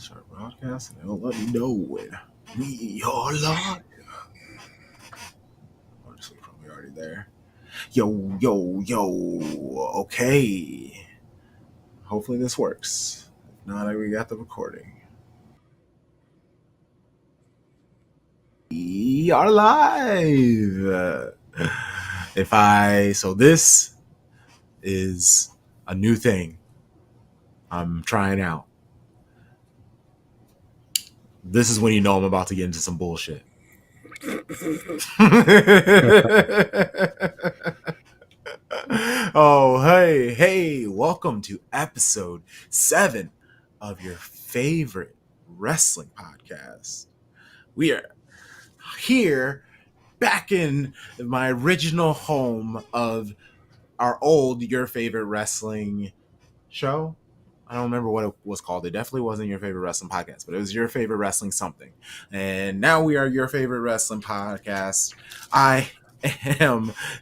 Start broadcasting. It'll let me know when we are live. Oh, this was probably already there. Yo, yo, yo. Okay. Hopefully this works. If not, we got the recording. We are live. So this is a new thing I'm trying out. This is when you know I'm about to get into some bullshit. Oh, hey, welcome to episode 7 of your favorite wrestling podcast. We are here back in my original home of our old Your Favorite Wrestling show. I don't remember what it was called. It definitely wasn't Your Favorite Wrestling Podcast, but it was Your Favorite Wrestling something. And now we are Your Favorite Wrestling Podcast.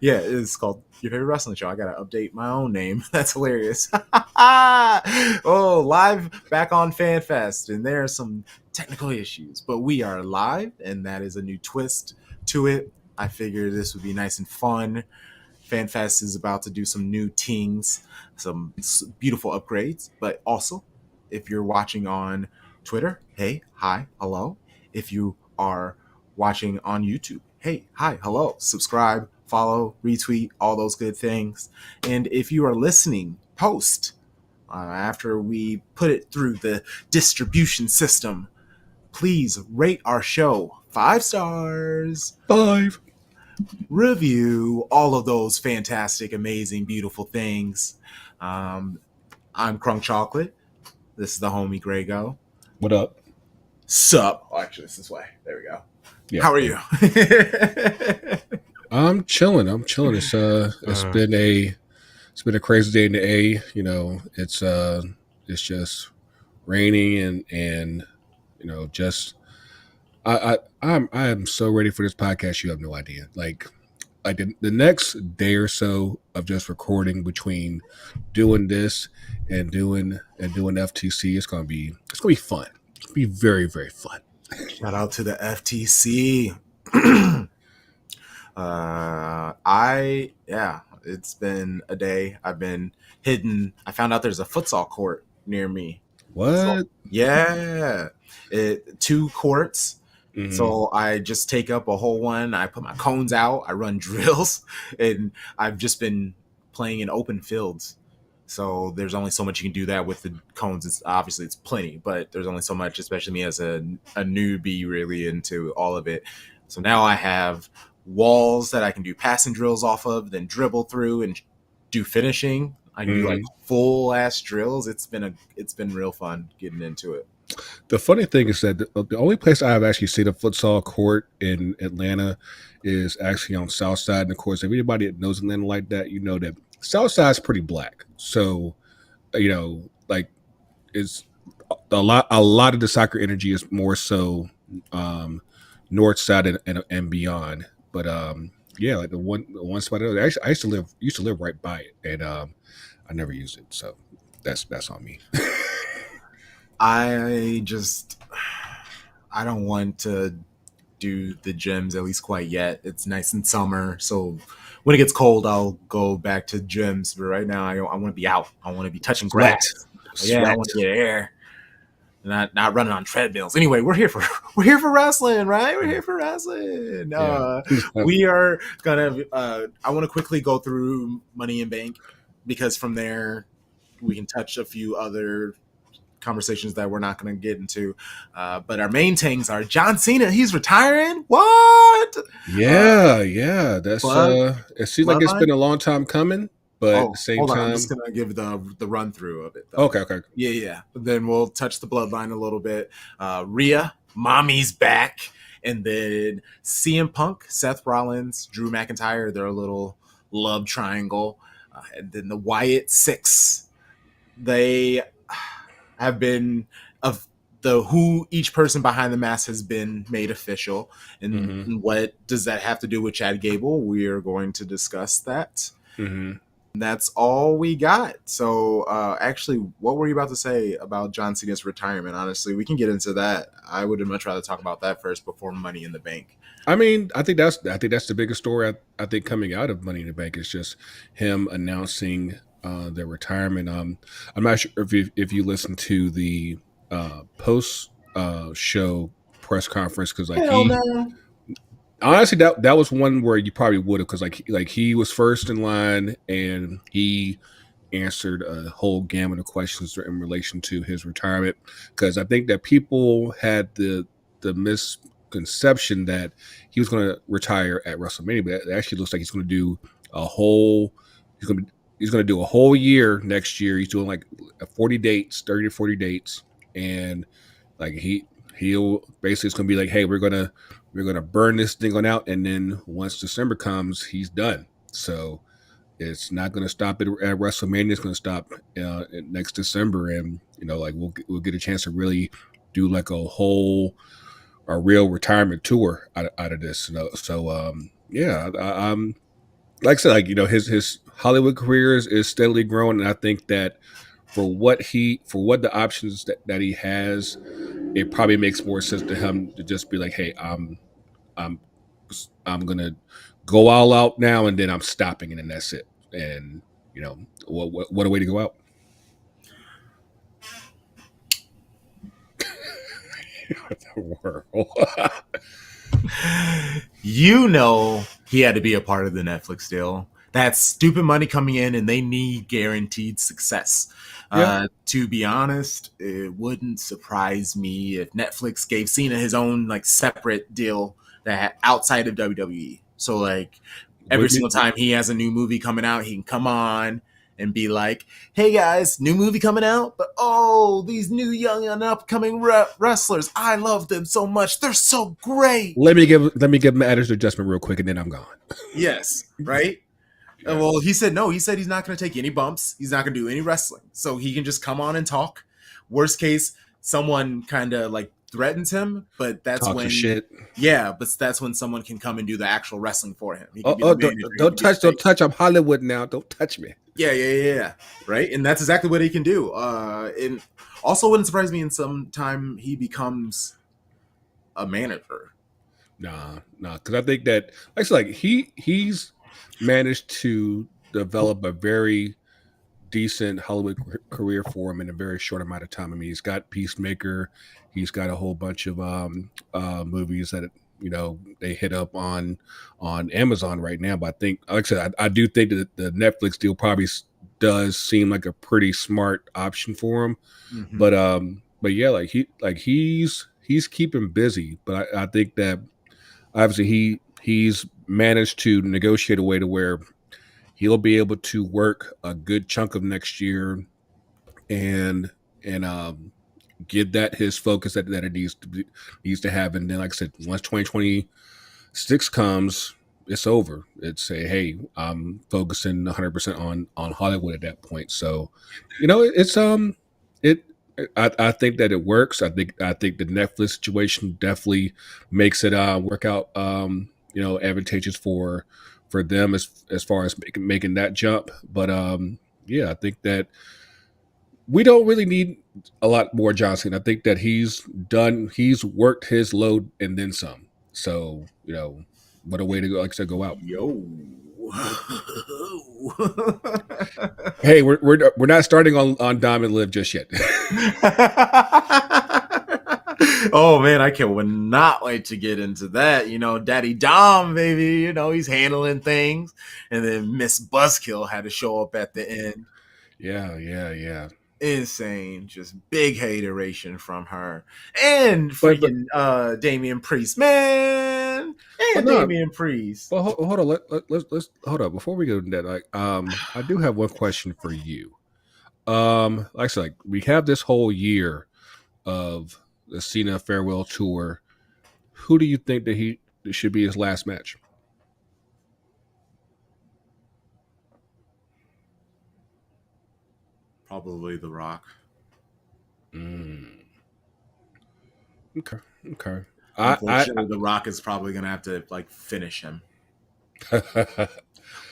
It's called Your Favorite Wrestling Show. I gotta update my own name. That's hilarious. Oh, live back on FanFest, and there are some technical issues, but we are live, and that is a new twist to it. I figured this would be nice and fun. FanFest is about to do some new things, some beautiful upgrades, but also, if you're watching on Twitter, hey, hi, hello. If you are watching on YouTube, hey, hi, hello. Subscribe, follow, retweet, all those good things. And if you are listening post, after we put it through the distribution system, please rate our show 5 stars. 5. Review all of those fantastic, amazing, beautiful things. I'm Crunk Chocolate. This is the homie Grego. What up? Sup? Oh, actually, this is way. There we go. Yeah. How are you? I'm chilling. It's been a crazy day in the A. You know, it's just raining and just I am so ready for this podcast. You have no idea. Like the next day or so of just recording between doing this and doing FTC, it's gonna be fun. It's gonna be very, very fun. Shout out to the FTC. It's been a day. I've been hidden. I found out there's a futsal court near me. What? So, yeah. 2 courts. Mm-hmm. So I just take up a whole one. I put my cones out. I run drills. And I've just been playing in open fields. So there's only so much you can do that with the cones. It's plenty, but there's only so much, especially me as a newbie really into all of it. So now I have walls that I can do passing drills off of, then dribble through and do finishing. I can do like full ass drills. It's been real fun getting into it. The funny thing is that the only place I've actually seen a futsal court in Atlanta is actually on South Side. And of course, if anybody that knows Atlanta like that, you know that South Side is pretty black. So, like it's a lot of the soccer energy is more so North Side and beyond. But like the one spot I used to live right by it, and I never used it. So that's on me. I don't want to do the gyms, at least quite yet. It's nice in summer, so when it gets cold, I'll go back to gyms. But right now, I want to be out. I want to be touching grass. Yeah, I want to get air. Not running on treadmills. Anyway, we're here for wrestling, right? We're here for wrestling. Yeah. We are gonna. I want to quickly go through Money in Bank because from there we can touch a few other conversations that we're not going to get into. But our main things are John Cena. He's retiring. What? Yeah. That's it seems like it's been a long time coming. But at the same time, I'm just gonna give the run through of it. Though. Okay. Yeah. Then we'll touch the bloodline a little bit. Rhea, mommy's back, and then CM Punk, Seth Rollins, Drew McIntyre. Their little love triangle, and then the Wyatt Six. They have been of the who each person behind the mask has been made official, and what does that have to do with Chad Gable? We are going to discuss that. That's all we got. So, actually, what were you about to say about John Cena's retirement? Honestly, we can get into that. I would much rather talk about that first before Money in the Bank. I mean, I think that's the biggest story. I think coming out of Money in the Bank is just him announcing their retirement. I'm not sure if you listen to the post show press conference because like Hell he no. honestly that was one where you probably would have because like he was first in line and he answered a whole gamut of questions in relation to his retirement because I think that people had the misconception that he was going to retire at WrestleMania, but it actually looks like he's going to do a whole he's going to do a whole year next year. He's doing like 40 dates, 30 to 40 dates, and like he'll basically it's going to be like, hey, we're gonna burn this thing on out, and then once December comes, he's done. So it's not going to stop at WrestleMania. It's going to stop next December, and like we'll get a chance to really do like a real retirement tour out of this. So yeah, like I said, like his Hollywood career is steadily growing, and I think that for what the options that he has, it probably makes more sense to him to just be like, hey, I'm I'm gonna go all out now, and then I'm stopping, and then that's it. And what a way to go out. The world. He had to be a part of the Netflix deal. That's stupid money coming in, and they need guaranteed success. Yeah. To be honest, it wouldn't surprise me if Netflix gave Cena his own like separate deal that outside of WWE. So like every Would be single time he has a new movie coming out, he can come on and be like, "Hey guys, new movie coming out, but oh, these new young and upcoming wrestlers, I love them so much. They're so great." let me give matters adjustment real quick, and then I'm gone. Yes, right. Yeah. Well, he said no. He said he's not going to take any bumps. He's not going to do any wrestling. So he can just come on and talk. Worst case, someone kind of like threatens him, but that's Talk some when, shit. yeah, but that's when someone can come and do the actual wrestling for him. He can Oh, be the don't, manager. He can don't be the touch, don't face. touch. I'm Hollywood now. Don't touch me. Yeah, yeah, yeah, yeah. Right, and that's exactly what he can do. And also wouldn't surprise me in some time he becomes a manager. Nah, because I think that actually, like he's managed to develop a very decent Hollywood career for him in a very short amount of time. I mean, he's got Peacemaker, he's got a whole bunch of movies that they hit up on Amazon right now. But I think, like I said, I do think that the Netflix deal probably does seem like a pretty smart option for him. Mm-hmm. But yeah, he's keeping busy. But I think that obviously he's managed to negotiate a way to where he'll be able to work a good chunk of next year and give that his focus that it needs to have. And then, like I said, once 2026 comes, it's over. It's say, hey, I'm focusing 100% on Hollywood at that point. So, it's it. I think that it works. I think the Netflix situation definitely makes it work out advantageous for them as far as making that jump. But yeah, I think that we don't really need a lot more Johnson. I think that he's worked his load and then some. So, what a way to go, like I said, go out. Yo. Hey, we're not starting on Diamond Live just yet. Oh man, I can not wait to get into that. Daddy Dom, baby. He's handling things, and then Miss Buzzkill had to show up at the end. Yeah. Insane, just big hateration from her and But freaking Damian Priest, man, but and no. Damian Priest. Well, hold on. Let's hold up before we go into that. Like, I do have one question for you. Like I said, like we have this whole year of the Cena farewell tour. Who do you think that he should be his last match? Probably The Rock. Mm. Okay. I Unfortunately, The Rock is probably gonna have to like finish him.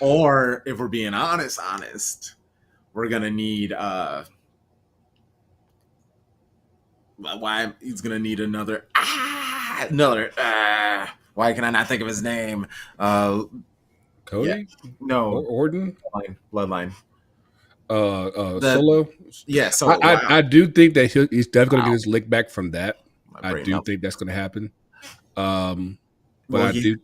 Or if we're being honest, we're gonna need why he's gonna need another why can I not think of his name? Yeah, Cody or no, Orton, bloodline. The Solo. yeah, Solo. Wow, I do think that he's definitely going to get wow, his lick back from that. my I brain do melted. think that's going to happen. But Well, I do.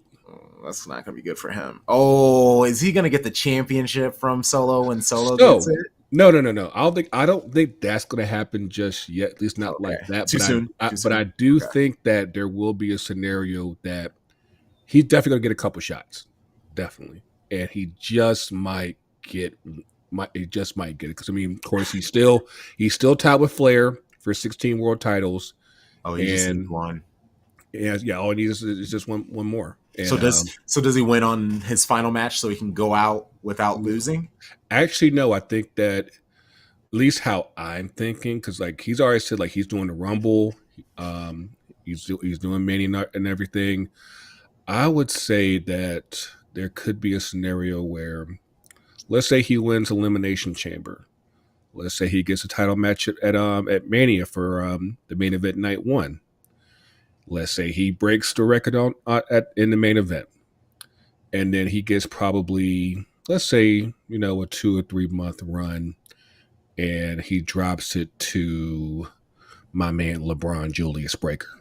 that's not gonna be good for him. Oh, is he gonna get the championship from Solo when Solo gets So it? no. I don't think that's going to happen just yet. At least not like Okay, that. too soon. Too But soon. I do Okay. think that there will be a scenario that he's definitely going to get a couple shots, definitely, and he just might get. He just might get it because I mean, of course, he's still tied with Flair for 16 world titles, Oh, he just needs and one. yeah, all he needs is just one more. So And does he win on his final match so he can go out without losing? actually, no, I think that at least how I'm thinking, because like he's already said, like he's doing the Rumble, he's doing Mania and everything. I would say that there could be a scenario where, let's say he wins Elimination Chamber. Let's say he gets a title match at Mania for the main event night one. Let's say he breaks the record on in the main event, and then he gets probably, let's say, a 2 or 3 month run, and he drops it to my man LeBron Julius Breaker.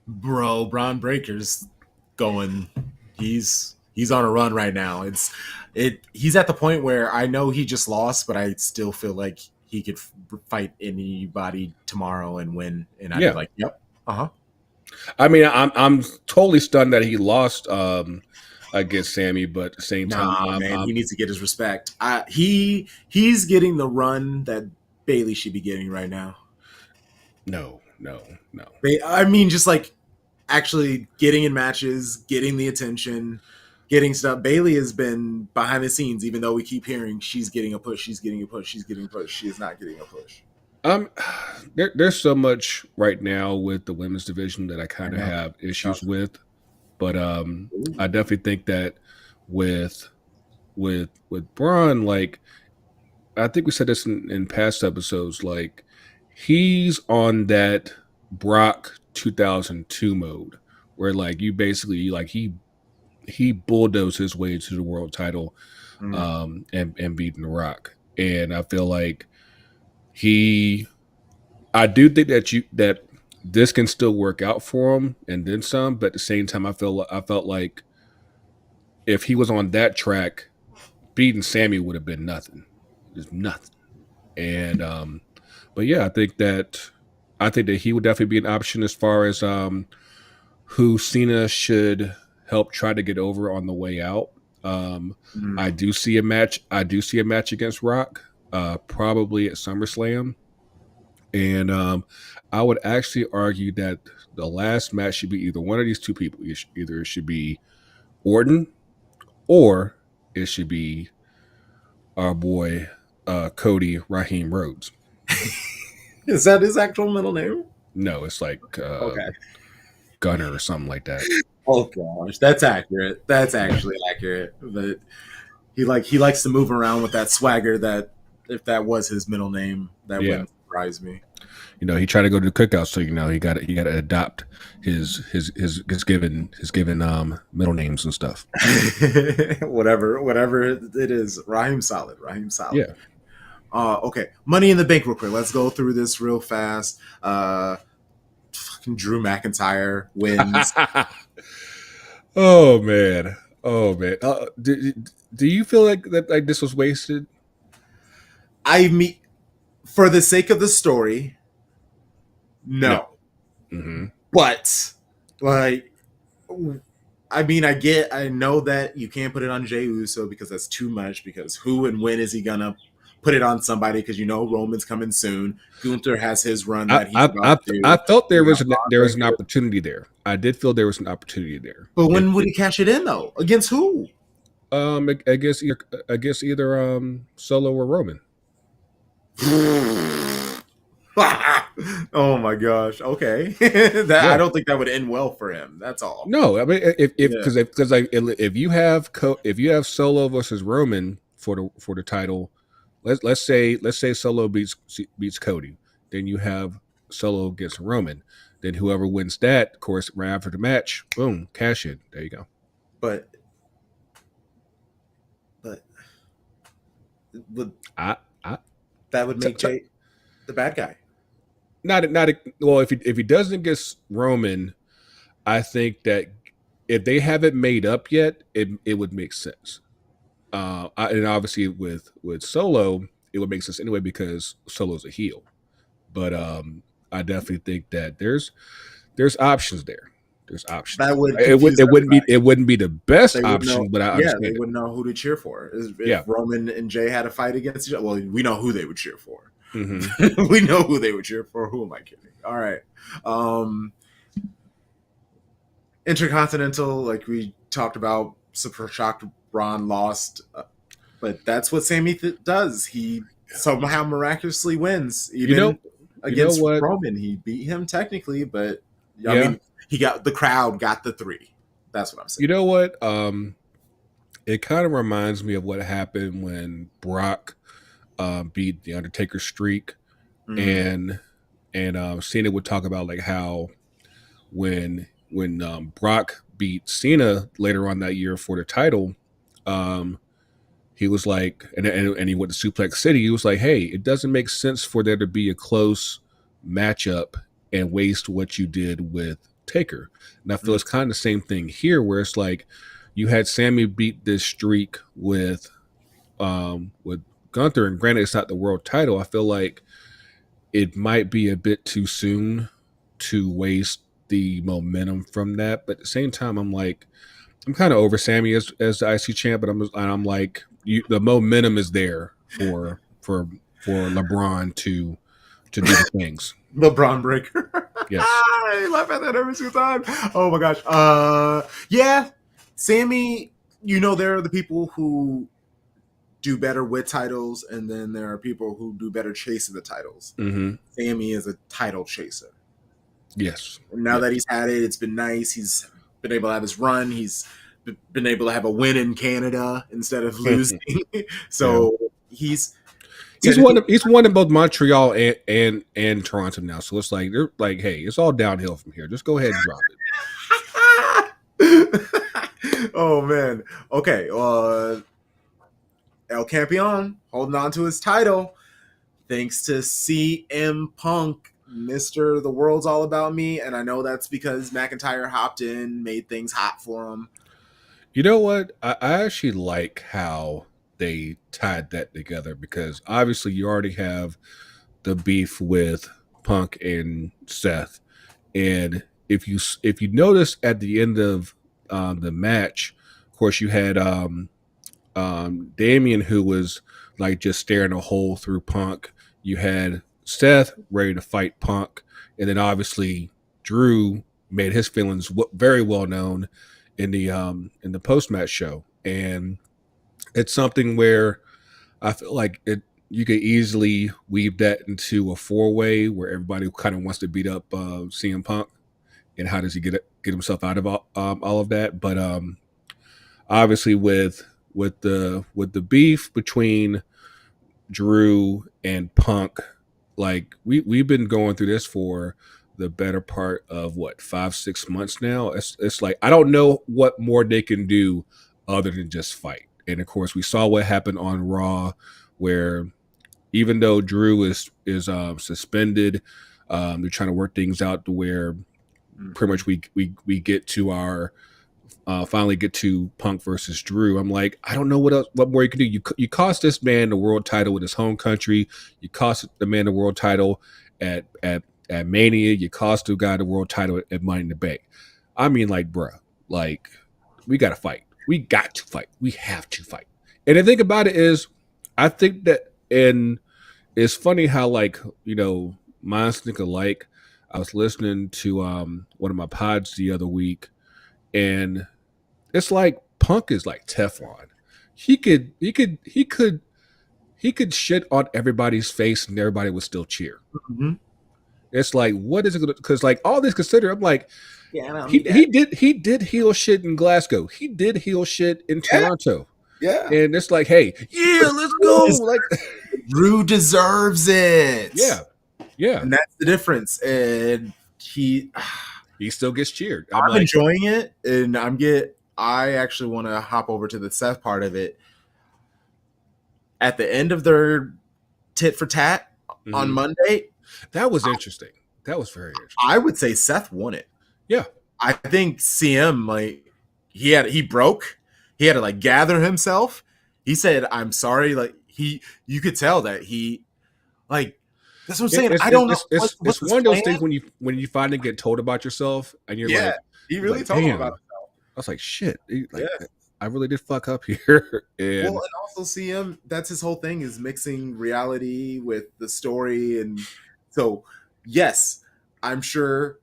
Bro, Braun Breaker's going. He's on a run right now. He's at the point where I know he just lost, but I still feel like he could fight anybody tomorrow and win. And I'd Yeah, be like, yep, I mean, I'm totally stunned that he lost against Sammy, but at the same time, nah, man, he needs to get his respect. He's getting the run that Bailey should be getting right now. no. I mean, just like actually getting in matches, getting the attention, getting stuff. Bailey has been behind the scenes, even though we keep hearing she's getting a push, she's getting a push, she's getting a push. She is not getting a push. There's so much right now with the women's division that I kind of know. have issues with, but I definitely think that with Braun, like I think we said this in past episodes, like he's on that Brock 2002 mode where like you basically like he bulldozed his way to the world title and beating The Rock, and I feel like I do think that this can still work out for him and then some, but at the same time I felt like if he was on that track, beating Sammy would have been nothing. Just nothing. And but yeah, I think that he would definitely be an option as far as who Cena should help try to get over on the way out. I do see a match against Rock, probably at SummerSlam. And I would actually argue that the last match should be either one of these two people. Either it should be Orton or it should be our boy Cody Raheem Rhodes. Is that his actual middle name? No, it's like Okay. Gunner or something like that. Oh gosh, that's accurate. That's actually accurate. But he likes to move around with that swagger. That if that was his middle name, that wouldn't surprise me. He tried to go to the cookout, so he got to adopt his given middle names and stuff. whatever it is, Raheem Solid. Yeah. Okay, Money in the Bank, real quick. Let's go through this real fast. Fucking Drew McIntyre wins. Oh man. Do you feel like that like this was wasted? I mean, for the sake of the story, no. Mm-hmm. But like, I mean, I know that you can't put it on Jey Uso because that's too much. Because who and when is he gonna put it on somebody? Because Roman's coming soon. Gunther has his run that he's about to do. I felt there was an opportunity there. I did feel there was an opportunity there. But when would he cash it in though? Against who? I guess either Solo or Roman. Oh my gosh. Okay. That I Yeah. don't think that would end well for him. That's all. No, I mean if Yeah. because like if you have if you have Solo versus Roman for the title, let's say Solo beats Cody, then you have Solo against Roman, then whoever wins that, of course, right after the match, boom, cash in. There you go. But but would I I that would t- make t- Jay the bad guy? not well if he doesn't get Roman, I think that if they haven't made up yet, it would make sense. And obviously with Solo, it would make sense anyway because Solo's a heel. But I definitely think that there's options there. There's options. That would It would confuse everybody. it wouldn't be the best They would know. option, but I Yeah, they understand it. would know who to cheer for. If Yeah. Roman and Jay had a fight against each other, well, we know who they would cheer for. hmm We know who they would cheer for. Who am I kidding? All right. Um, Intercontinental, like we talked about, super shocked Braun lost, but that's what Sammy does. He somehow miraculously wins, You know, even you know against what? Roman. He beat him technically, but I Yeah. mean, he got the crowd got the three. That's what I'm saying. You know what? It kind of reminds me of what happened when Brock beat the Undertaker streak, Mhm. and Cena would talk about like how when Brock beat Cena later on that year for the title, um, he was like, and he went to Suplex City. He was like, hey, it doesn't make sense for there to be a close matchup and waste what you did with Taker. And I feel Mhm. it's kind of the same thing here, where it's like you had Sammy beat this streak with Gunther, and granted it's not the world title. I feel like it might be a bit too soon to waste the momentum from that. But at the same time, I'm like, I'm kind of over Sammy as the IC champ, but I'm like, the momentum is there for LeBron to do the things. LeBron breaker. Yes. I laugh at that every single time. Oh my gosh. Yeah, Sammy. You know, there are the people who do better with titles, and then there are people who do better chasing the titles. hmm Sammy is a title chaser. Yes. And now Yes. that he's had it, it's been nice. He's been able to have his run. He's been able to have a win in Canada instead of losing. Yeah. So he's technically. He's won in both Montreal and Toronto now. So it's like they're like, hey, it's all downhill from here. Just go ahead and drop Oh man. Okay. El Campeon holding on to his title thanks to CM Punk, Mr. The World's All About Me. And I know that's because McIntyre hopped in, made things hot for him. You know what? I actually like how they tied that together because obviously you already have the beef with Punk and Seth, and if you notice at the end of the match, of course you had Damien who was like just staring a hole through Punk. You had Seth ready to fight Punk, and then obviously Drew made his feelings very well known in the post match show, and it's something where I feel like it you could easily weave that into a four way where everybody kind of wants to beat up CM Punk, and how does he get himself out of all of that? But obviously with the beef between Drew and Punk, like we've been going through this for the better part of what 5 6 months now. It's like I don't know what more they can do other than just fight. And of course, we saw what happened on Raw, where even though Drew is suspended, they're trying to work things out to where pretty much we get to our finally get to Punk versus Drew. I'm like, I don't know what more you can do. You cost this man the world title in his home country. You cost the man the world title at Mania. You cost the guy the world title at Money in the Bank. I mean, like, bruh, like we got to fight. We got to fight. We have to fight. And the thing about it is, I think that, and it's funny how like minds think alike. I was listening to one of my pods the other week, and it's like Punk is like Teflon. He could shit on everybody's face and everybody would still cheer. Mhm. It's like, what is it gonna, because like all this considered, I'm like, Yeah, I don't he need that. he did heel shit in Glasgow. He did heel shit in Yeah, Toronto. yeah. And it's like, hey, yeah, But let's go. Like, Drew deserves it, yeah, yeah. and that's the difference. And he, He still gets cheered. I'm I'm like, enjoying it, and I actually want to hop over to the Seth part of it. At the end of their tit for tat on mhm. Monday, That was interesting. That was very interesting. I would say Seth won it. Yeah. I think CM, like, he broke. He had to like gather himself. He said, "I'm sorry." Like, you could tell that he, like, that's what I'm saying. I don't know It's what's his one of those plan. things when you finally get told about yourself and Yeah, he you're really like, told him damn. about I was like, shit. Like, it. I really did fuck up here. Well, And and also CM, that's his whole thing, is mixing reality with the story. And so, yes, I'm sure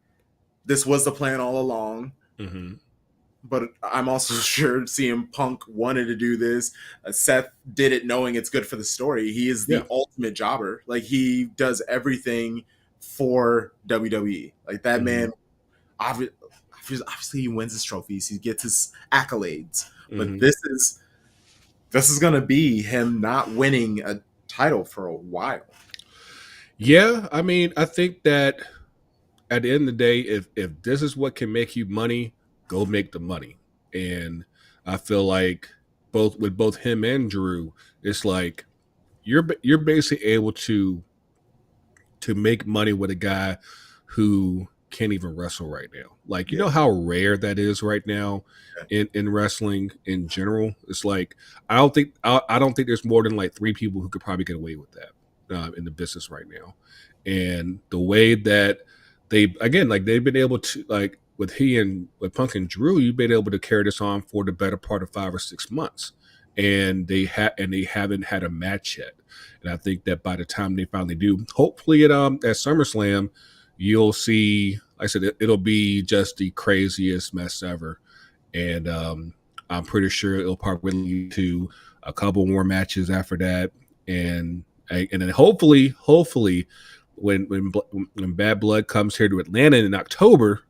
this was the plan all along, mhm. but I'm also sure CM Punk wanted to do this. Seth did it knowing it's good for the story. He is Yeah. the ultimate jobber. Like, he does everything for WWE. Like, that Mhm. man, obviously he wins his trophies, he gets his accolades, but Mhm. this is going to be him not winning a title for a while. Yeah. I mean, I think that at the end of the day, if this is what can make you money, go make the money. And I feel like both him and Drew, it's like you're basically able to make money with a guy who can't even wrestle right now. Like, you Yeah. know how rare that is right now in wrestling in general. It's like I don't think there's more than like 3 people who could probably get away with that in the business right now. And the way that they again, like they've been able to, like with Punk and Drew, you've been able to carry this on for the better part of 5 or 6 months, and they haven't had a match yet. And I think that by the time they finally do, hopefully at SummerSlam, you'll see. Like I said, it'll be just the craziest mess ever, and I'm pretty sure it'll probably lead to a couple more matches after that, and then hopefully, when Bad Blood comes here to Atlanta in October,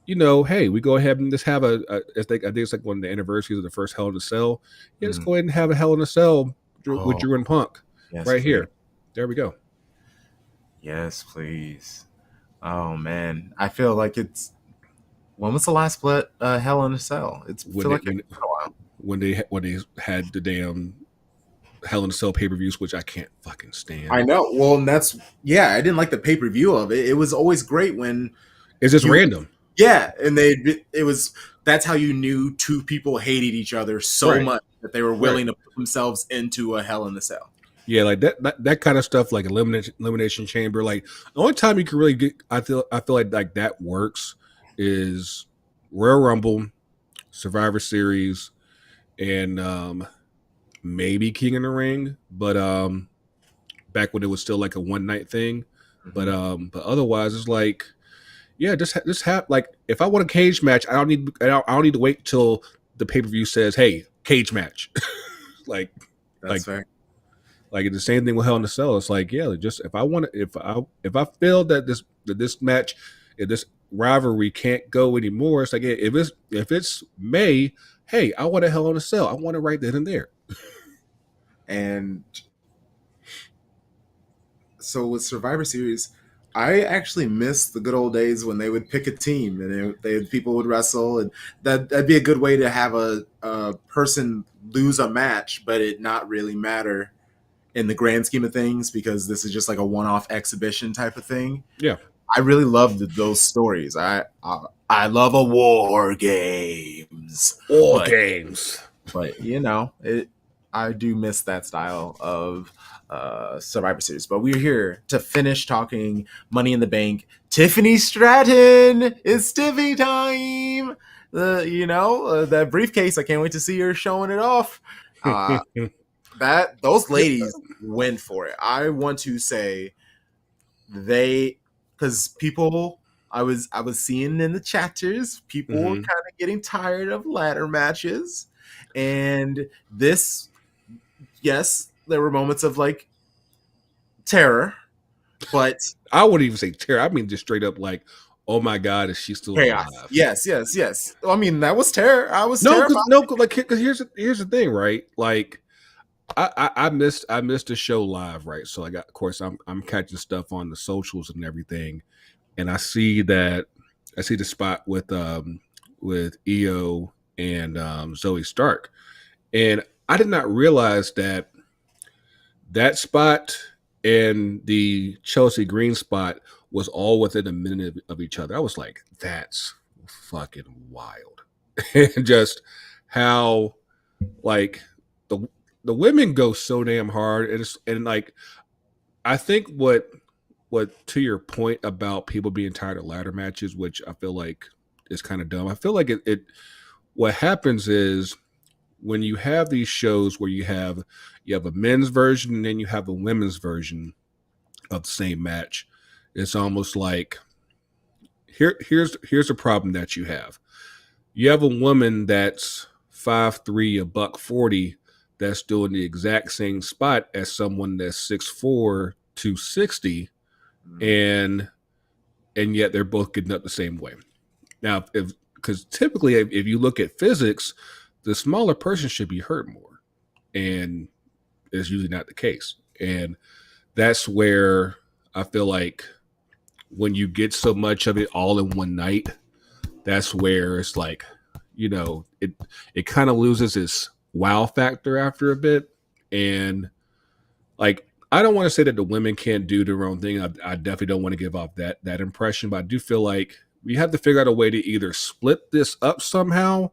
hey, we go ahead and just have I think it's like one of the anniversaries of the first Hell in a Cell. Yeah, let's Mm. go ahead and have a Hell in a Cell with Oh, Drew and Punk yes, right please. here. There we go. Yes, please. Oh man, I feel like it's. When was the last Hell in a Cell? It's When feel they like it's been a while. when they had the damn Hell in a Cell pay per views, which I can't fucking stand. I know. Well, and that's, yeah. I didn't like the pay per view of it. It was always great when It's just you, random, yeah, and it was, that's how you knew two people hated each other so right? much that they were Right. willing to put themselves into a Hell in a Cell. Yeah, like that kind of stuff, like elimination chamber. Like the only time you can really get, I feel like that works is Royal Rumble, Survivor Series, and maybe King in the Ring. But back when it was still like a one night thing. But otherwise, it's like, yeah, just have like, if I want a cage match, I don't need to wait till the pay per view says, hey, cage match. like That's like fair. Like it's the same thing with Hell in a Cell. It's like, yeah, just if I feel that this match, if this rivalry can't go anymore, it's like, yeah, if it's May, hey, I want a Hell in a Cell. I want it right then and there. And so with Survivor Series, I actually miss the good old days when they would pick a team and people would wrestle, and that'd be a good way to have a person lose a match, but it not really matter in the grand scheme of things, because this is just like a one-off exhibition type of thing. Yeah. I really loved those stories. I love a war games, All but games. I do miss that style of Survivor Series. But we're here to finish talking Money in the Bank. Tiffany Stratton, it's Tiffy time. That briefcase. I can't wait to see her showing it off. Those ladies went for it. I want to say because people, I was seeing in the chatters, people were Mhm. kind of getting tired of ladder matches, and this, yes, there were moments of like terror, but I wouldn't even say terror. I mean just straight up like, oh my god, is she still chaos. alive? Yes, yes, yes. I mean, that was terror. I was No, terrified. because no, like because here's the thing, right? Like I missed the show live, right? So of course I'm catching stuff on the socials and everything, and I see the spot with Io and Zoe Stark, and I did not realize that that spot and the Chelsea Green spot was all within a minute of each other. I was like, that's fucking wild. And just how like the the women go so damn hard and like I think what to your point about people being tired of ladder matches, which I feel like is kind of dumb. I feel like it what happens is when you have these shows where you have a men's version and then you have a women's version of the same match, it's almost like here's a problem that you have. You have a woman that's 5'3", a buck 40, that's doing the exact same spot as someone that's 6'4", 260, and yet they're both getting up the same way. Now, if because typically if you look at physics, the smaller person should be hurt more, and it's usually not the case. And that's where I feel like when you get so much of it all in one night, that's where it's like, it kind of loses its wow factor after a bit. And like, I don't want to say that the women can't do their own thing. I definitely don't want to give off that impression, but I do feel like we have to figure out a way to either split this up somehow,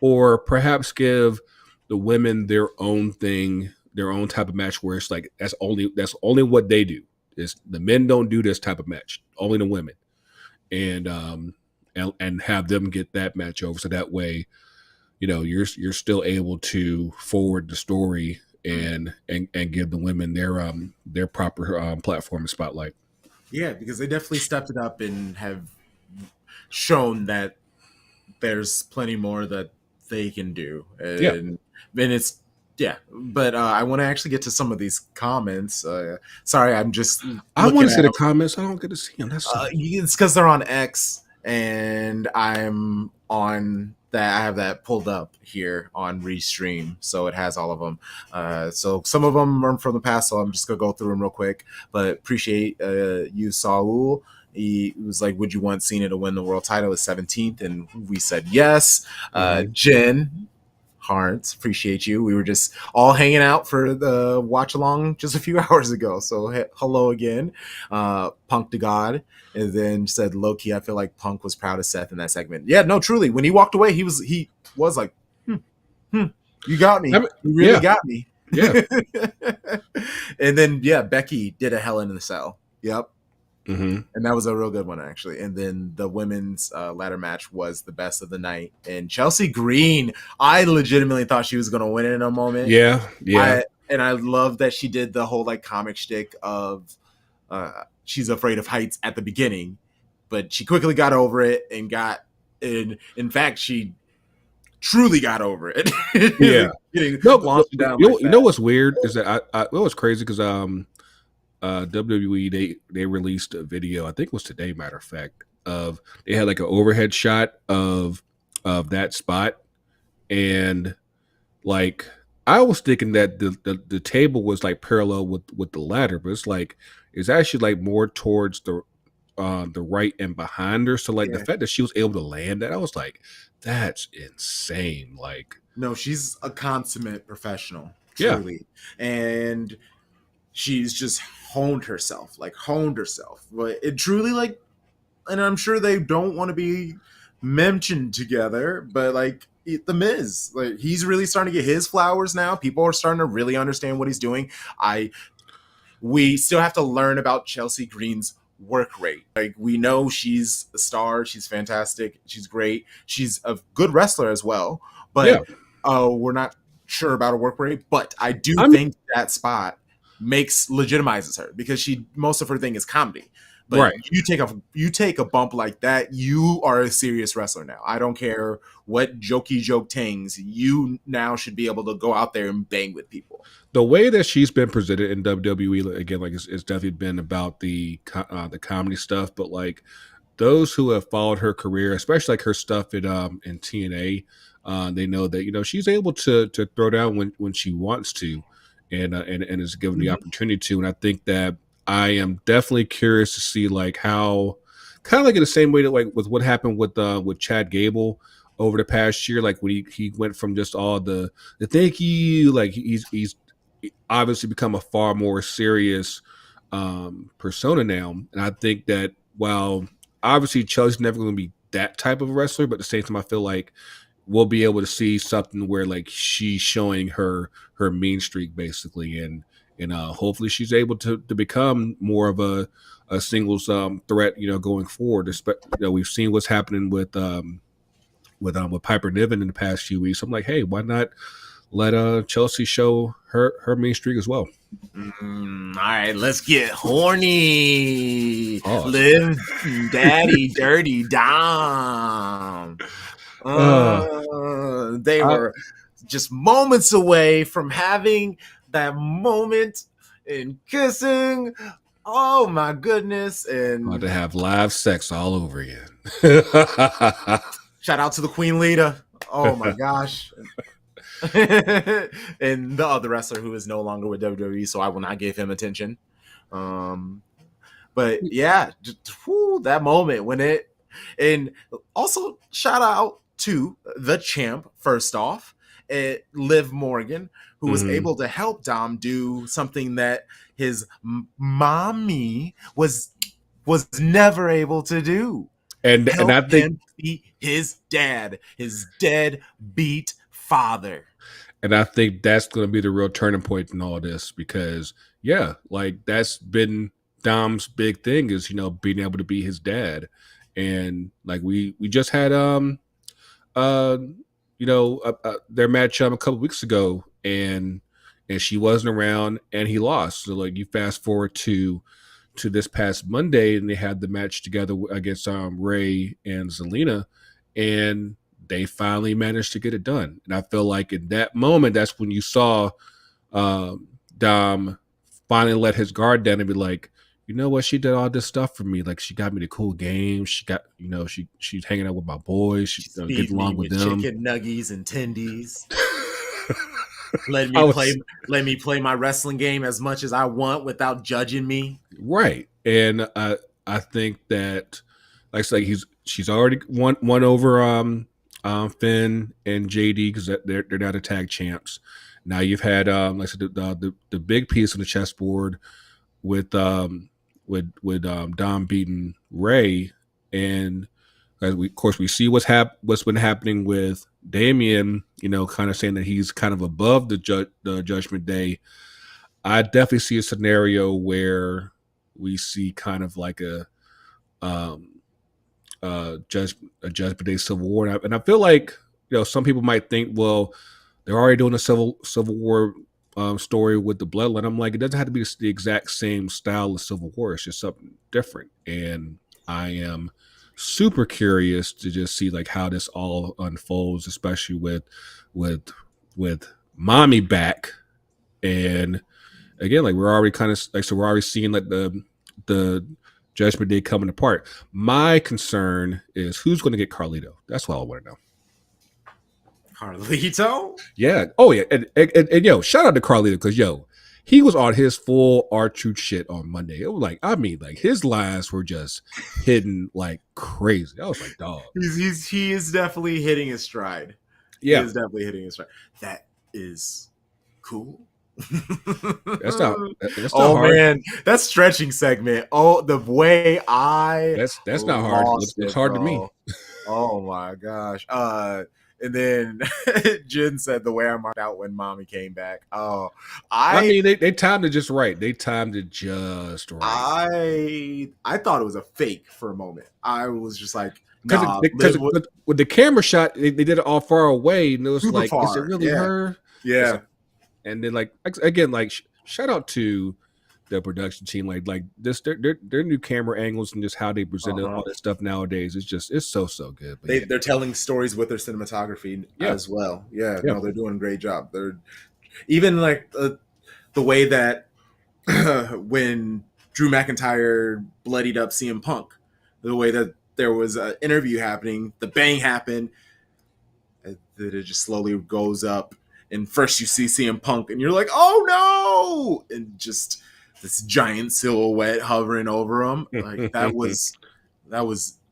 or perhaps give the women their own thing, their own type of match where it's like that's only what they do. Is the men don't do this type of match, only the women, and have them get that match over, so that way, you're still able to forward the story and give the women their proper platform and spotlight. Yeah, because they definitely stepped it up and have shown that there's plenty more that they can do. Yeah. And it's yeah, but I want to actually get to some of these comments. Sorry, I'm just I want to see the them. comments. I don't get to see them. That's It's because they're on X, and I'm on that. I have that pulled up here on Restream, so it has all of them. So some of them are from the past, so I'm just gonna go through them real quick. But appreciate you, Saul. He was like, "Would you want Cena to win the world title at 17th?" And we said yes. Jen Hartz, appreciate you. We were just all hanging out for the watch along just a few hours ago. So hello again, Punk to God. And then said, low key, I feel like Punk was proud of Seth in that segment. Yeah, no, truly. When he walked away, he was like, you got me. You really got me. Yeah. And then Becky did a Hell in the Cell. Yep. Mm-hmm. And that was a real good one, actually. And then the women's ladder match was the best of the night. And Chelsea Green, I legitimately thought she was going to win it in a moment. Yeah. I love that she did the whole like comic shtick of she's afraid of heights at the beginning, but she quickly got over it and in fact, she truly got over it. Yeah. Launched down you know what's weird is that it was crazy because WWE they released a video, I think it was today, matter of fact, of they had like an overhead shot of that spot, and like I was thinking that the table was like parallel with the ladder, but it's actually like more towards the right and behind her. So like the fact that she was able to land that, I was like, that's insane. Like, no, she's a consummate professional, truly, and she's just honed herself. But it truly like, and I'm sure they don't want to be mentioned together, but like the Miz, like he's really starting to get his flowers now. People are starting to really understand what he's doing. We still have to learn about Chelsea Green's work rate. Like we know she's a star, she's fantastic, she's great, she's a good wrestler as well, but we're not sure about her work rate. But I think that spot legitimizes her because most of her thing is comedy. But Right. you take a bump like that, you are a serious wrestler now. I don't care what jokey joke tangs, you now should be able to go out there and bang with people. The way that she's been presented in WWE, again, like it's definitely been about the comedy stuff, but like those who have followed her career, especially like her stuff in TNA, they know that she's able to throw down when she wants to, and is given the Mhm. opportunity to. And I think that I am definitely curious to see like how, kind of like in the same way that like with what happened with Chad Gable over the past year, like when he went from just all the thank you, like he's obviously become a far more serious persona now. And I think that while obviously Chelsea's never going to be that type of wrestler, but at the same time, I feel like we'll be able to see something where like she's showing her mean streak basically, and hopefully she's able to become more of a singles threat, going forward. We've seen what's happening with Piper Niven in the past few weeks. I'm like, hey, why not let Chelsea show her mean streak as well? All right, let's get horny. Pause. Live Daddy Dirty Dom. They I, were just moments away from having that moment in kissing. Oh my goodness. about And to have live sex all over again. shout out to the Queen Lita. Oh my gosh. And the other wrestler who is no longer with WWE, so I will not give him attention. But yeah, just, that moment when it, and also shout out to the champ first off, Liv Morgan, who was able to help Dom do something that his mommy was never able to do. and Help I think him beat his dad, his deadbeat father. And I think that's going to be the real turning point in all this because, yeah, like that's been Dom's big thing is being able to be his dad, and like we just had their match a couple weeks ago, and she wasn't around, and he lost. So like you fast forward to this past Monday, and they had the match together against Ray and Zelina, and they finally managed to get it done. And I feel like in that moment, that's when you saw Dom finally let his guard down and be like, you know what, she did all this stuff for me. Like she got me the cool games. She got, she's hanging out with my boys. She's getting along with them. Chicken nuggies and tendies. Let me play my wrestling game as much as I want without judging me. Right. And I think that like she's already won over Finn and JD because they're now the tag champs. Now you've had like I said, the big piece on the chessboard with Dom beating Ray, and as of course we see what's been happening with Damian, kind of saying that he's kind of above the Judgment Day. I definitely see a scenario where we see kind of like a Judgment Day Civil War, and I feel like some people might think, well, they're already doing a Civil War story with the Bloodline. I'm like, it doesn't have to be the exact same style of Civil War. It's just something different, and I am super curious to just see like how this all unfolds, especially with Mommy back, and again, like we're already kind of like we're already seeing like the Judgment Day coming apart. My concern is who's going to get Carlito. That's what I want to know. Carlito? Yeah. Oh yeah. And yo, shout out to Carlito because he was on his full R-Truth shit on Monday. It was like, I mean, like his lines were just hitting like crazy. I was like, dog. He is definitely hitting his stride. Yeah. He is definitely hitting his stride. That is cool. That's not hard. Man, that stretching segment. Oh, the way that's not hard. It's hard to me. Oh my gosh. And then Jen said the way I marked out when Mommy came back. Oh, I mean they timed it just right. They timed it just right. I thought it was a fake for a moment. I was just like, nah, because with the camera shot, they did it all far away, and it was like, is it really her? Yeah. And then like again, like shout out to the production team, like this, their new camera angles and just how they presented all this stuff nowadays. It's so good. But They're telling stories with their cinematography as well. Yeah, yeah. no, they're doing a great job. They're even like the way that when Drew McIntyre bloodied up CM Punk, the way that there was an interview happening, the bang happened, that it just slowly goes up, and first you see CM Punk, and you're like, oh no, and just this giant silhouette hovering over him. Like that was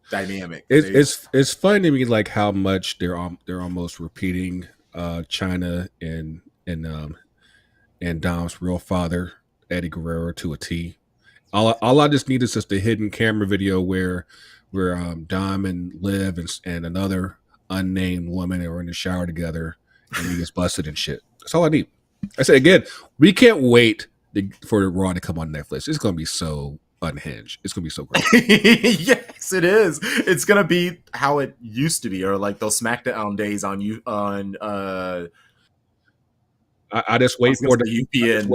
dynamic. It's funny to me like how much they're almost repeating China and Dom's real father Eddie Guerrero to a T. All I just need is just a hidden camera video where Dom and Liv and another unnamed woman are in the shower together and he gets busted and shit. That's all I need. I say again, we can't wait for the Raw to come on Netflix. It's gonna be so unhinged. It's gonna be so great. Yes, it is. It's gonna be how it used to be, or like those SmackDown days on I just wait for the UPN.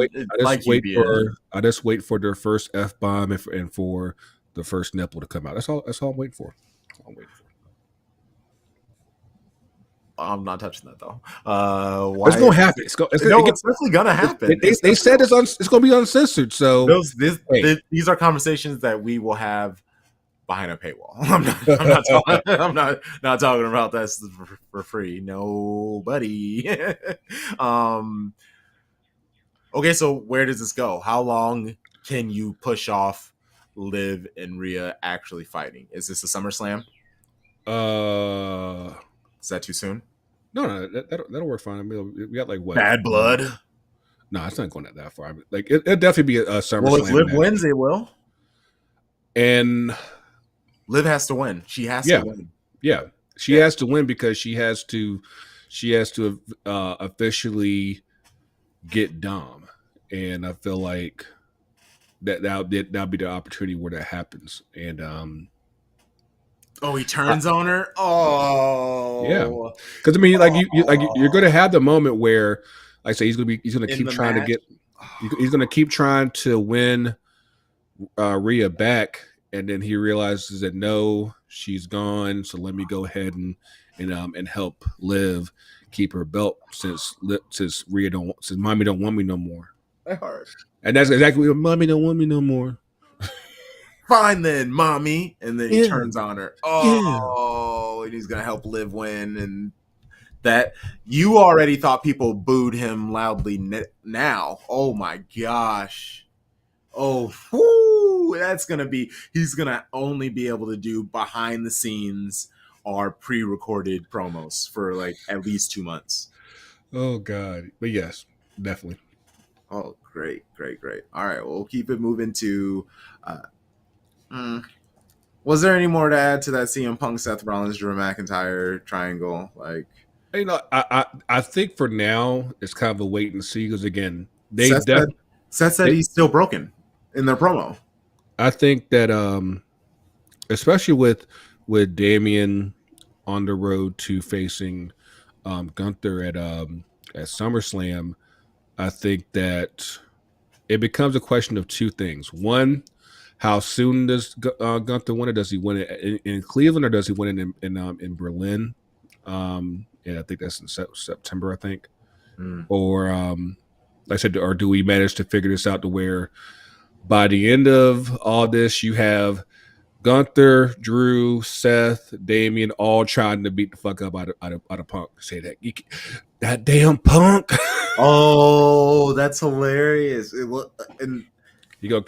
I just wait for their first F-bomb and for the first nipple to come out. That's all I'm waiting for. I'm not touching that though. It's gonna happen. It's definitely gonna happen. They said it's gonna be uncensored. So these are conversations that we will have behind a paywall. I'm not talking about this for free. Nobody. Okay, so where does this go? How long can you push off Liv and Rhea actually fighting? Is this a SummerSlam? Is that too soon? No, that'll work fine. I mean, we got like what? Bad Blood? No, it's not going that far. I mean, like it'll definitely be a SummerSlam. Well, if Liv wins, it will. And Liv has to win. She has to win. Yeah, she has to win because she has to officially get Dom, and I feel like that'll be the opportunity where that happens. And he turns on her. Oh, yeah, because I mean, like you're going to have the moment where, like I say, he's going to keep trying to get, he's going to keep trying to win Rhea back. And then he realizes that no, she's gone. So let me go ahead and help Liv keep her belt since mommy don't want me no more. And that's exactly what mommy don't want me no more. Fine then, mommy. And then he turns on her. And he's gonna help Liv win. And that you already thought people booed him loudly. Now, oh my gosh. Oh, whoo, he's gonna only be able to do behind the scenes or pre-recorded promos for like at least 2 months. Oh God. But yes, definitely. Oh, great. All right, we'll keep it moving to was there any more to add to that CM Punk, Seth Rollins, Drew McIntyre triangle? Like, I think for now it's kind of a wait and see because again, Seth said he's still broken in their promo. I think that especially with Damian on the road to facing Gunther at SummerSlam, I think that it becomes a question of two things. One, how soon does Gunther win it? Does he win it in Cleveland or does he win it in Berlin? And I think that's in September, I think. Or like I said, or do we manage to figure this out to where by the end of all this, you have Gunther, Drew, Seth, Damian, all trying to beat the fuck up out of Punk. Say that damn Punk. Oh, that's hilarious! And you gonna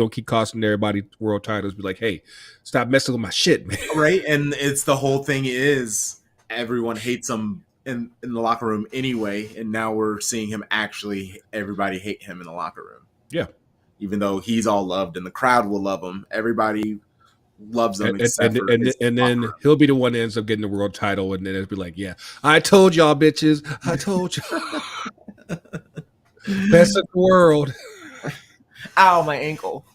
keep costing everybody world titles. Be like, hey, stop messing with my shit, man. Right? And it's the whole thing is everyone hates him in the locker room anyway, and now we're seeing him actually. Everybody hate him in the locker room. Yeah. Even though he's all loved and the crowd will love him, everybody loves him. And then he'll be the one that ends up getting the world title, and then it'll be like, yeah, I told y'all bitches, I told you, best in the world. Ow, my ankle.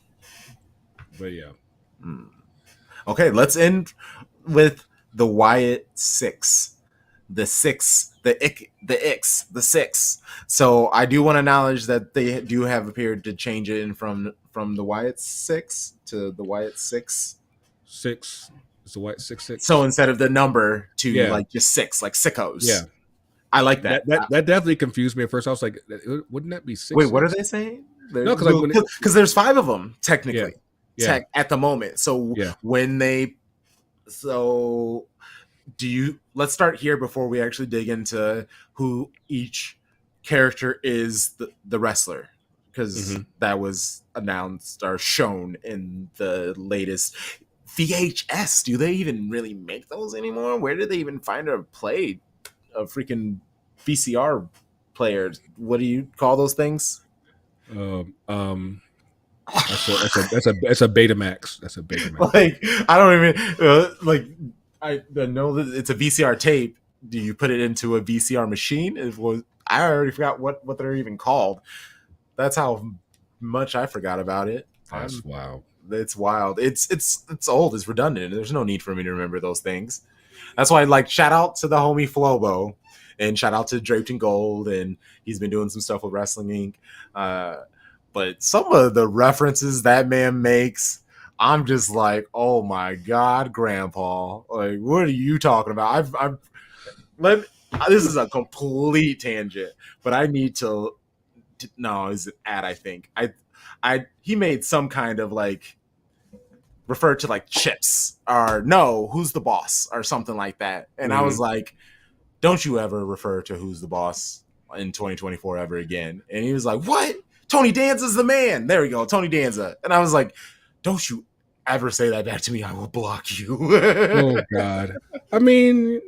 But yeah. Okay, let's end with the Wyatt 6. the six, the six. So I do want to acknowledge that they do have appeared to change it in from the Wyatt six to the Wyatt six. Six. It's a white 6-6. So instead of the number to Yeah. like just six, like sickos. Yeah. I like that. That definitely confused me at first. I was like, wouldn't that be 6? Wait, what are they saying? No, because like because there's 5 of them technically, yeah. at the moment. So Yeah. when they, so do you? Let's start here before we actually dig into who each character is the wrestler, because that was announced or shown in the latest VHS. Do they even really make those anymore? Where did they even find a play a freaking VCR players? What do you call those things? That's a Betamax. That's a Betamax. Like I don't even like. I know that it's a VCR tape. Do you put it into a VCR machine? It was. I already forgot what they're even called. That's how much I forgot about it. That's wild. It's wild. It's old. It's redundant. There's no need for me to remember those things. That's why, like, shout out to the homie Flobo, and shout out to Draped in Gold, and he's been doing some stuff with Wrestling Inc. But some of the references that man makes, I'm just like, oh my god, Grandpa! Like, what are you talking about? This is a complete tangent, but I need to. No, is it ad? I think he made some kind of like refer to like chips or no, who's the boss or something like that. And I was like, don't you ever refer to who's the boss in 2024 ever again. And he was like, what? Tony Danza's the man. There we go, Tony Danza. And I was like, don't you ever say that back to me. I will block you. Oh God. I mean,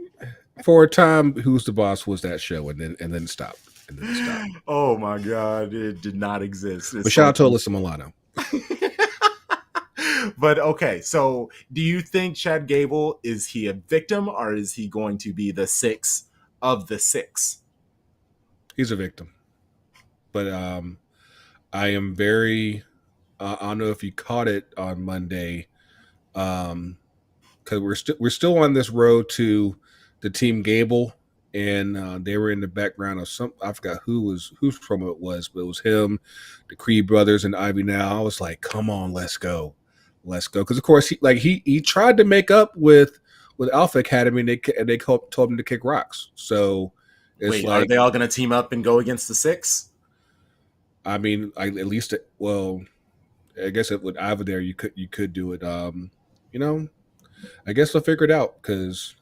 for a time, Who's the Boss was that show, and then stopped. Oh my God, it did not exist. But shout out to Alyssa Milano. But okay, so do you think Chad Gable, is he a victim or is he going to be the 6 of the 6? He's a victim. But I am very I don't know if you caught it on Monday, because we're still on this road to the Team Gable, and they were in the background of some, I forgot whose promo it was, but it was him, the Creed brothers, and Ivy Now. I was like, come on, let's go, because of course he tried to make up with Alpha Academy, and they told him to kick rocks. So it's wait, like, are they all going to team up and go against the 6? I mean, at least I guess with Ivy there, you could do it. I guess they'll figure it out, because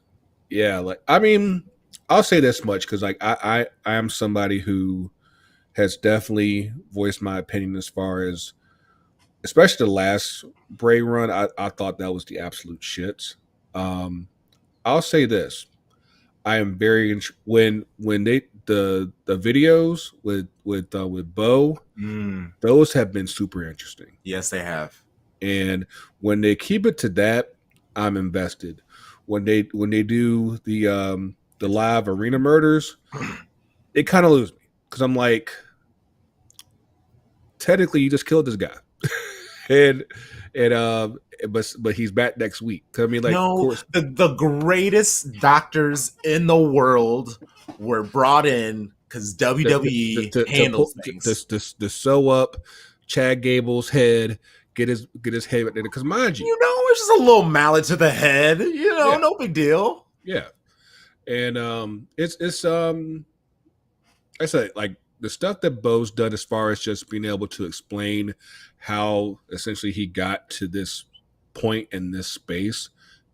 I mean, I'll say this much, because like I am somebody who has definitely voiced my opinion as far as, especially the last Bray run. I thought that was the absolute shits. I'll say this: I am very when they the videos with Bo, those have been super interesting. Yes, they have. And when they keep it to that, I'm invested. When they do the live arena murders, it kind of loses me, because I'm like, technically you just killed this guy, but he's back next week. I mean, like, no, of course, the greatest doctors in the world were brought in because WWE handles things to sew up Chad Gable's head, get his head, because mind you, it's just a little mallet to the head, no big deal. Yeah. And it's I said, like, the stuff that Bo's done as far as just being able to explain how essentially he got to this point in this space,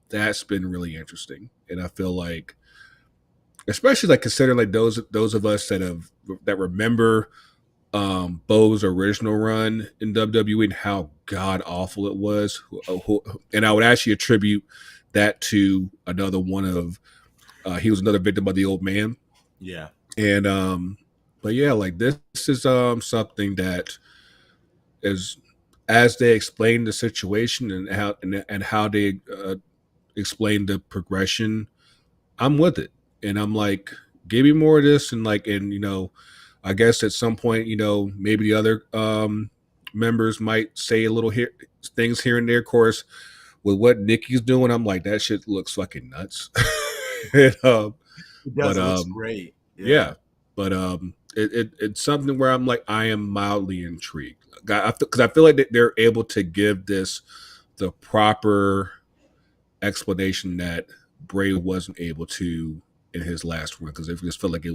that's been really interesting. And I feel like, especially like considering like those of us that remember Bo's original run in WWE and how god awful it was, and I would actually attribute that to another one of he was another victim of the old man. Yeah. And but yeah, like, this is something that is, as they explain the situation and how they explain the progression, I'm with it. And I'm like, give me more of this, and I guess at some point, maybe the other members might say a little things here and there. Of course, with what Nikki's doing, I'm like, that shit looks fucking nuts. It But does. It looks great. Yeah. yeah, but it's something where I'm like, I am mildly intrigued because I feel like that they're able to give this the proper explanation that Bray wasn't able to in his last run, because I just felt like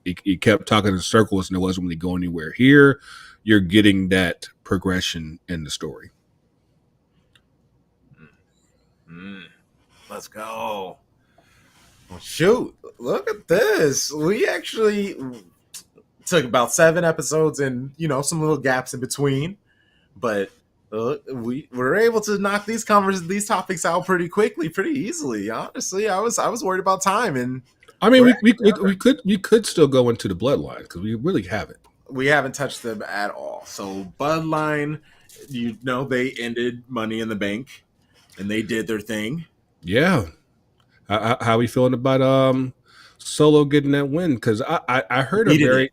he kept talking in circles and it wasn't really going anywhere. Here, you're getting that progression in the story. Let's go. Well, shoot, look at this. We actually took about 7 episodes and, some little gaps in between, but we were able to knock these topics out pretty quickly, pretty easily. Honestly, I was worried about time, and I mean, we could still go into the bloodline because we really haven't. We haven't touched them at all. So Bloodline, they ended Money in the Bank, and they did their thing. Yeah. How are we feeling about Solo getting that win? Because I heard I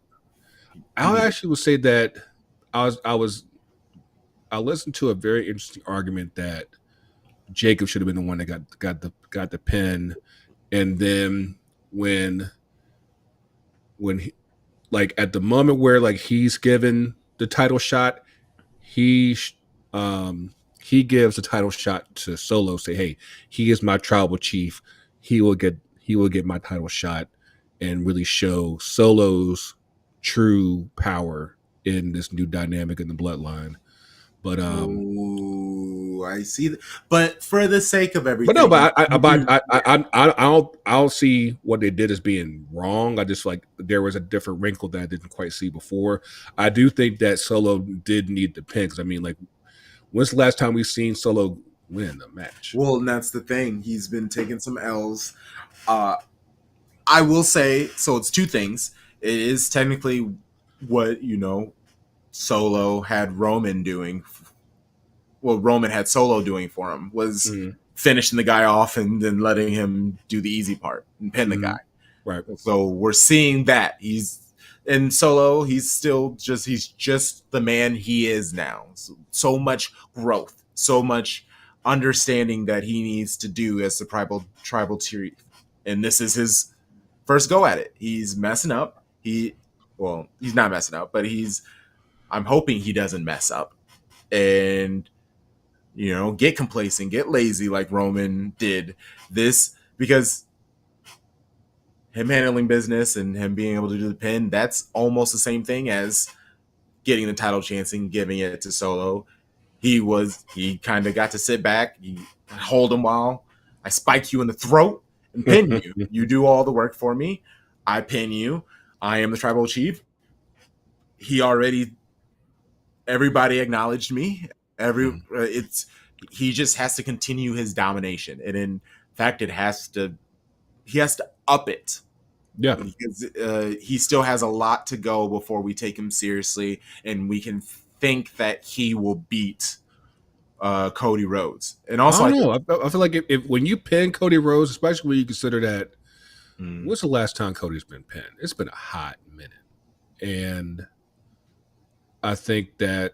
actually would say that I listened to a very interesting argument that Jacob should have been the one that got the pin, and then when he, like at the moment where like he's given the title shot, he gives the title shot to Solo. Say, hey, he is my tribal chief. He will get my title shot, and really show Solo's true power in this new dynamic in the bloodline. But ooh, I see that. But for the sake of everything, but I'll see what they did as being wrong. I just like there was a different wrinkle that I didn't quite see before. I do think that Solo did need the pin, because I mean, like, when's the last time we've seen Solo win a match? Well, and that's the thing. He's been taking some L's. I will say, so it's 2 things. It is technically what, Solo had Roman doing. Well, Roman had Solo doing for him was finishing the guy off and then letting him do the easy part and pin the guy. Right. So we're seeing that he's in Solo. He's just the man he is now. So much growth, so much understanding that he needs to do as the tribal chief. And this is his first go at it. He's messing up. He's not messing up, but I'm hoping he doesn't mess up and, get complacent, get lazy like Roman did this, because him handling business and him being able to do the pin, that's almost the same thing as getting the title chance and giving it to Solo. He kind of got to sit back, hold him while I spike you in the throat and pin you. You do all the work for me. I pin you. I am the tribal chief. Everybody acknowledged me. He just has to continue his domination, and in fact, he has to up it. Yeah, because he still has a lot to go before we take him seriously, and we can think that he will beat Cody Rhodes. And also, I don't know. I feel like if when you pin Cody Rhodes, especially when you consider that, what's the last time Cody's been pinned? It's been a hot minute, and I think Money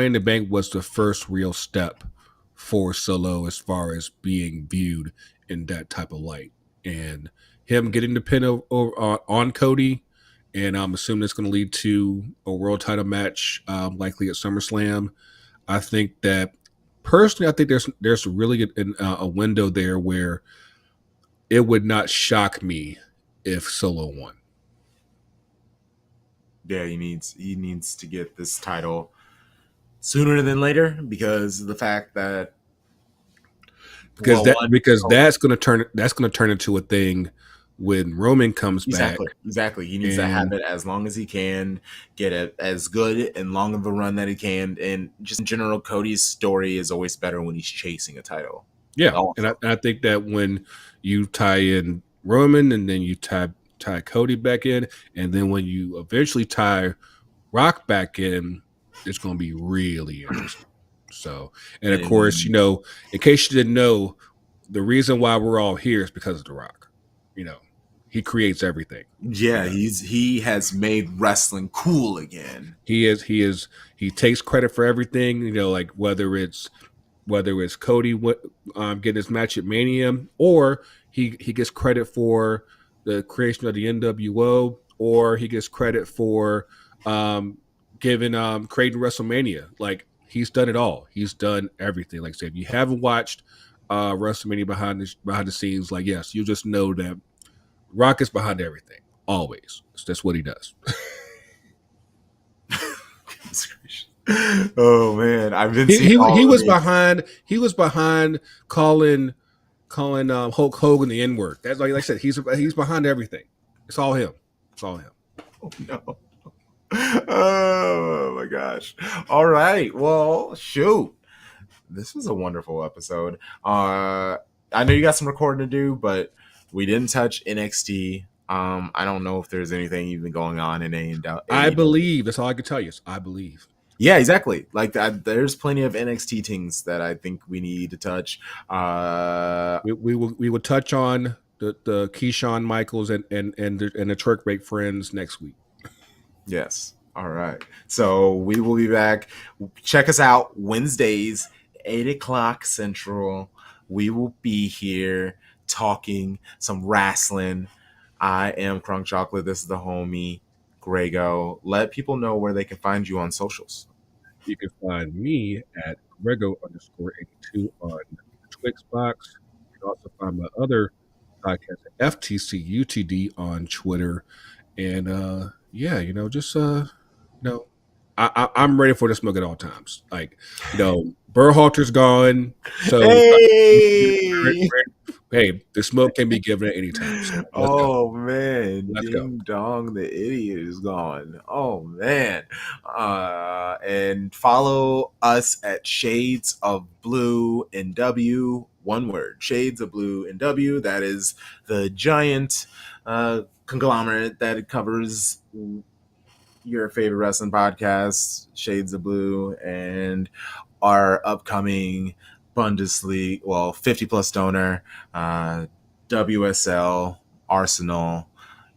in the Bank was the first real step for Solo as far as being viewed in that type of light, and him getting the pin on Cody, and I'm assuming it's going to lead to a world title match, likely at SummerSlam. I think that personally, there's really a window there where it would not shock me if Solo won. Yeah, he needs to get this title sooner than later, because of the fact that that's going to turn into a thing when Roman comes back. Exactly. He needs to have it as long as he can, get it as good and long of a run that he can, and just in general, Cody's story is always better when he's chasing a title. Yeah, and I think that when you tie in Roman and then you tie Cody back in, and then when you eventually tie Rock back in, it's going to be really interesting. So, and of course, in case you didn't know, the reason why we're all here is because of The Rock. He creates everything. Yeah, he has made wrestling cool again. He takes credit for everything. Like whether it's Cody getting his match at Mania, or he gets credit for the creation of the NWO, or he gets credit for giving creating WrestleMania. Like, he's done it all. He's done everything. Like I said, if you haven't watched WrestleMania behind the scenes, like, yes, you just know that Rock is behind everything. Always. That's what he does. Oh man, I've been seeing He all of was these. behind calling Hulk Hogan the N word. That's like I said, he's behind everything. It's all him. It's all him. Oh no. Oh my gosh. All right. Well, shoot. This was a wonderful episode. I know you got some recording to do, but we didn't touch NXT. I don't know if there's anything even going on in AEW. I believe. That's all I can tell you. I believe. Yeah, exactly. Like that, there's plenty of NXT things that I think we need to touch. We will touch on the Keyshawn Michaels and the Trick Break friends next week. Yes. All right. So we will be back. Check us out Wednesdays, 8 o'clock Central. We will be here talking some wrestling. I am Crunk Chocolate. This is the homie Grego. Let people know where they can find you on socials. You can find me at Grego_82 on Twix box. You can also find my other podcast at FTCUTD on Twitter. And yeah, just I'm ready for the smoke at all times. Like, Berhalter's gone, so Hey! hey, the smoke can be given at any time. So Oh man, Let's Ding Dong the idiot is gone. Oh man. And follow us at Shades of Blue and W. One word. Shades of Blue and W. That is the giant conglomerate that covers your favorite wrestling podcast, Shades of Blue, and our upcoming Bundesliga, 50 plus donor, WSL, Arsenal,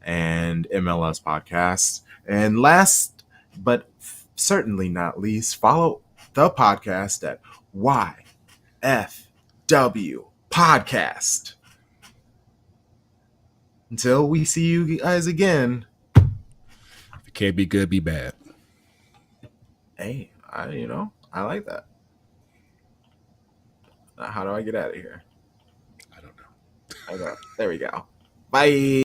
and MLS podcast. And last but certainly not least, follow the podcast at YFW Podcast. Until we see you guys again. If it can't be good, be bad. Hey, I like that. How do I get out of here? I don't know. Okay, there we go. Bye.